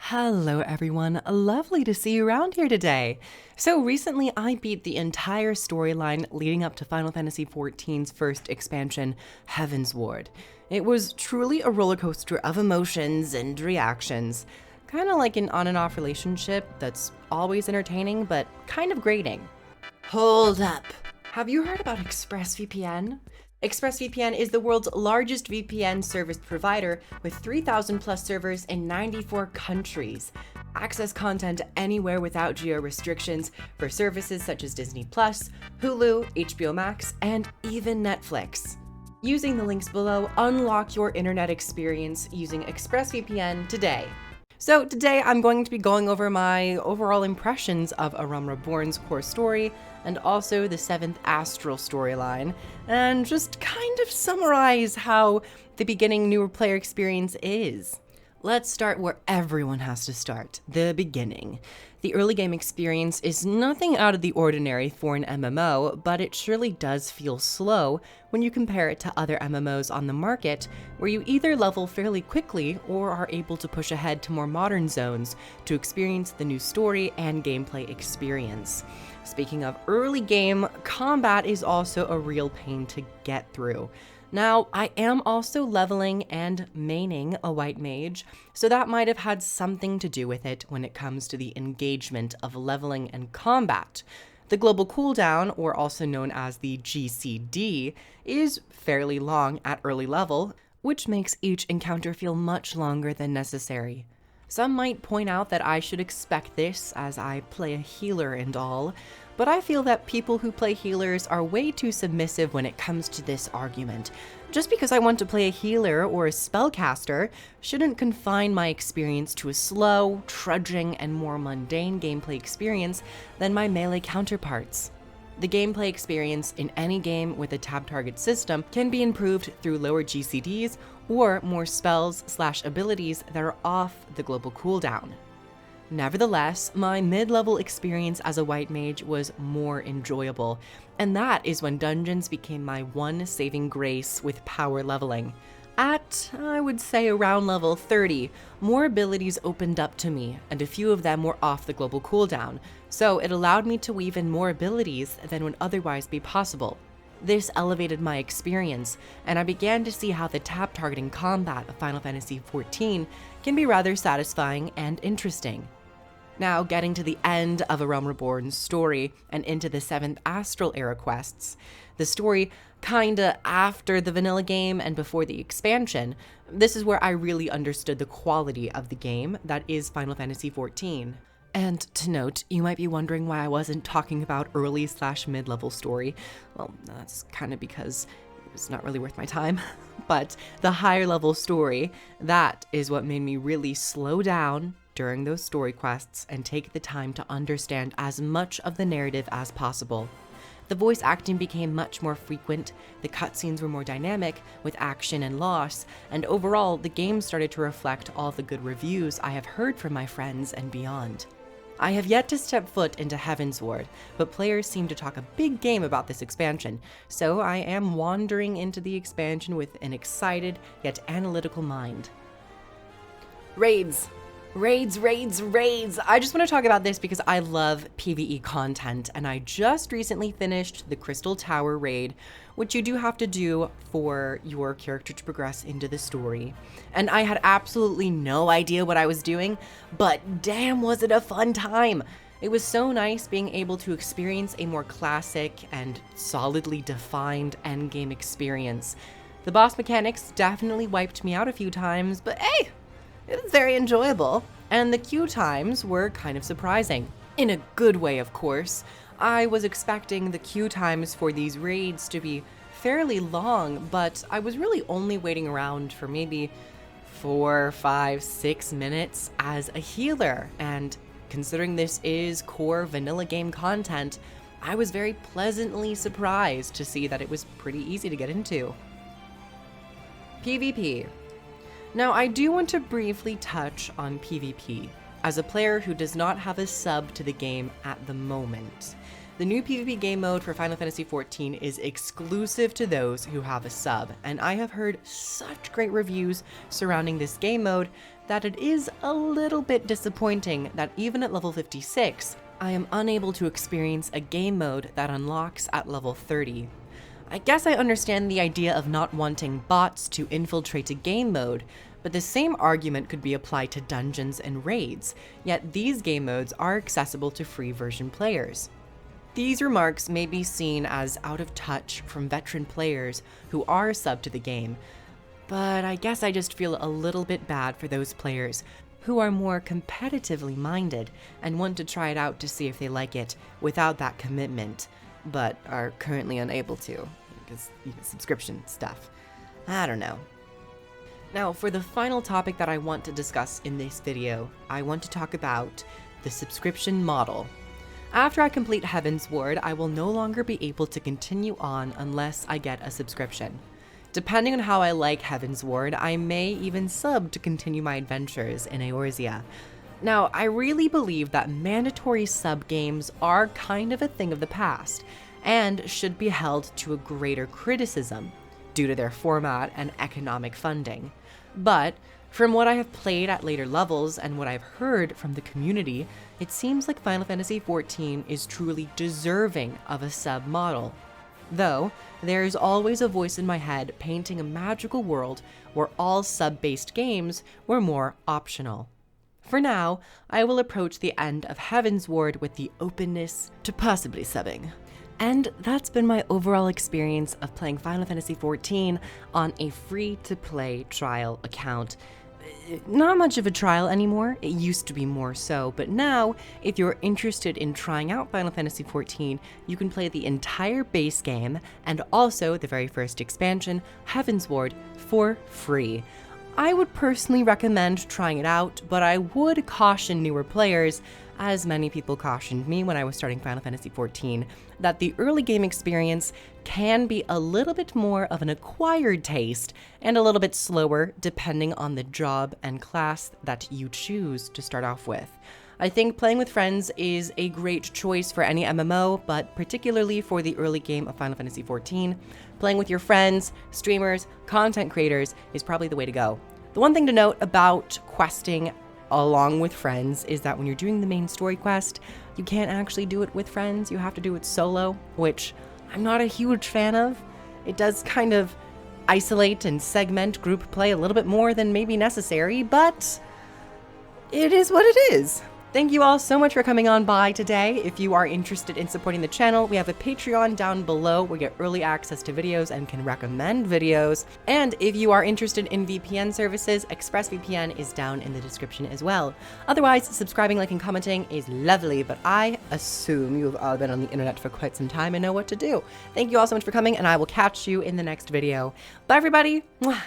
Hello everyone, lovely to see you around here today. So recently I beat the entire storyline leading up to Final Fantasy XIV's first expansion, Heavensward. It was truly a roller coaster of emotions and reactions, kind of like an on and off relationship that's always entertaining but kind of grating. Hold up, have you heard about ExpressVPN? ExpressVPN is the world's largest VPN service provider with 3,000 plus servers in 94 countries. Access content anywhere without geo restrictions for services such as Disney+, Hulu, HBO Max, and even Netflix. Using the links below, unlock your internet experience using ExpressVPN today. So today I'm going to be going over my overall impressions of Reborn's core story and also the Seventh Astral storyline, and just kind of summarize how the beginning newer player experience is. Let's start where everyone has to start, the beginning. The early game experience is nothing out of the ordinary for an MMO, but it surely does feel slow when you compare it to other MMOs on the market, where you either level fairly quickly or are able to push ahead to more modern zones to experience the new story and gameplay experience. Speaking of early game, combat is also a real pain to get through. Now, I am also leveling and maining a white mage, so that might have had something to do with it when it comes to the engagement of leveling and combat. The global cooldown, or also known as the GCD, is fairly long at early level, which makes each encounter feel much longer than necessary. Some might point out that I should expect this as I play a healer and all, but I feel that people who play healers are way too submissive when it comes to this argument. Just because I want to play a healer or a spellcaster shouldn't confine my experience to a slow, trudging, and more mundane gameplay experience than my melee counterparts. The gameplay experience in any game with a tab target system can be improved through lower GCDs or more spells/abilities that are off the global cooldown. Nevertheless, my mid-level experience as a white mage was more enjoyable, and that is when dungeons became my one saving grace with power leveling. At, I would say, around level 30, more abilities opened up to me, and a few of them were off the global cooldown, so it allowed me to weave in more abilities than would otherwise be possible. This elevated my experience, and I began to see how the tab targeting combat of Final Fantasy XIV can be rather satisfying and interesting. Now, getting to the end of A Realm Reborn's story and into the Seventh Astral era quests, the story kinda after the vanilla game and before the expansion, this is where I really understood the quality of the game that is Final Fantasy XIV. And to note, you might be wondering why I wasn't talking about early/mid-level story. Well, that's kind of because it's not really worth my time. But the higher level story, that is what made me really slow down during those story quests and take the time to understand as much of the narrative as possible. The voice acting became much more frequent, the cutscenes were more dynamic with action and loss, and overall the game started to reflect all the good reviews I have heard from my friends and beyond. I have yet to step foot into Heavensward, but players seem to talk a big game about this expansion, so I am wandering into the expansion with an excited yet analytical mind. Raids! Raids! I just want to talk about this because I love PvE content, and I just recently finished the Crystal Tower raid, which you do have to do for your character to progress into the story. And I had absolutely no idea what I was doing, but damn was it a fun time! It was so nice being able to experience a more classic and solidly defined endgame experience. The boss mechanics definitely wiped me out a few times, but hey! It was very enjoyable, and the queue times were kind of surprising. In a good way, of course. I was expecting the queue times for these raids to be fairly long, but I was really only waiting around for maybe 4, 5, 6 minutes as a healer, and considering this is core vanilla game content, I was very pleasantly surprised to see that it was pretty easy to get into. PvP. Now, I do want to briefly touch on PvP, as a player who does not have a sub to the game at the moment. The new PvP game mode for Final Fantasy XIV is exclusive to those who have a sub, and I have heard such great reviews surrounding this game mode that it is a little bit disappointing that even at level 56, I am unable to experience a game mode that unlocks at level 30. I guess I understand the idea of not wanting bots to infiltrate a game mode, but the same argument could be applied to dungeons and raids, yet these game modes are accessible to free version players. These remarks may be seen as out of touch from veteran players who are subbed to the game, but I guess I just feel a little bit bad for those players who are more competitively minded and want to try it out to see if they like it without that commitment, but are currently unable to, because subscription stuff. I don't know. Now, for the final topic that I want to discuss in this video, I want to talk about the subscription model. After I complete Heavensward, I will no longer be able to continue on unless I get a subscription. Depending on how I like Heavensward, I may even sub to continue my adventures in Eorzea. Now, I really believe that mandatory sub games are kind of a thing of the past, and should be held to a greater criticism due to their format and economic funding. But from what I have played at later levels and what I've heard from the community, it seems like Final Fantasy XIV is truly deserving of a sub model. Though, there is always a voice in my head painting a magical world where all sub-based games were more optional. For now, I will approach the end of Heavensward with the openness to possibly subbing. And that's been my overall experience of playing Final Fantasy XIV on a free-to-play trial account. Not much of a trial anymore, it used to be more so, but now, if you're interested in trying out Final Fantasy XIV, you can play the entire base game and also the very first expansion, Heavensward, for free. I would personally recommend trying it out, but I would caution newer players, as many people cautioned me when I was starting Final Fantasy XIV, that the early game experience can be a little bit more of an acquired taste and a little bit slower depending on the job and class that you choose to start off with. I think playing with friends is a great choice for any MMO, but particularly for the early game of Final Fantasy XIV, playing with your friends, streamers, content creators is probably the way to go. The one thing to note about questing along with friends is that when you're doing the main story quest, you can't actually do it with friends, you have to do it solo, which I'm not a huge fan of. It does kind of isolate and segment group play a little bit more than maybe necessary, but it is what it is. Thank you all so much for coming on by today. If you are interested in supporting the channel, we have a Patreon down below where you get early access to videos and can recommend videos. And if you are interested in VPN services, ExpressVPN is down in the description as well. Otherwise, subscribing, liking, commenting is lovely, but I assume you have all been on the internet for quite some time and know what to do. Thank you all so much for coming, and I will catch you in the next video. Bye, everybody. Mwah.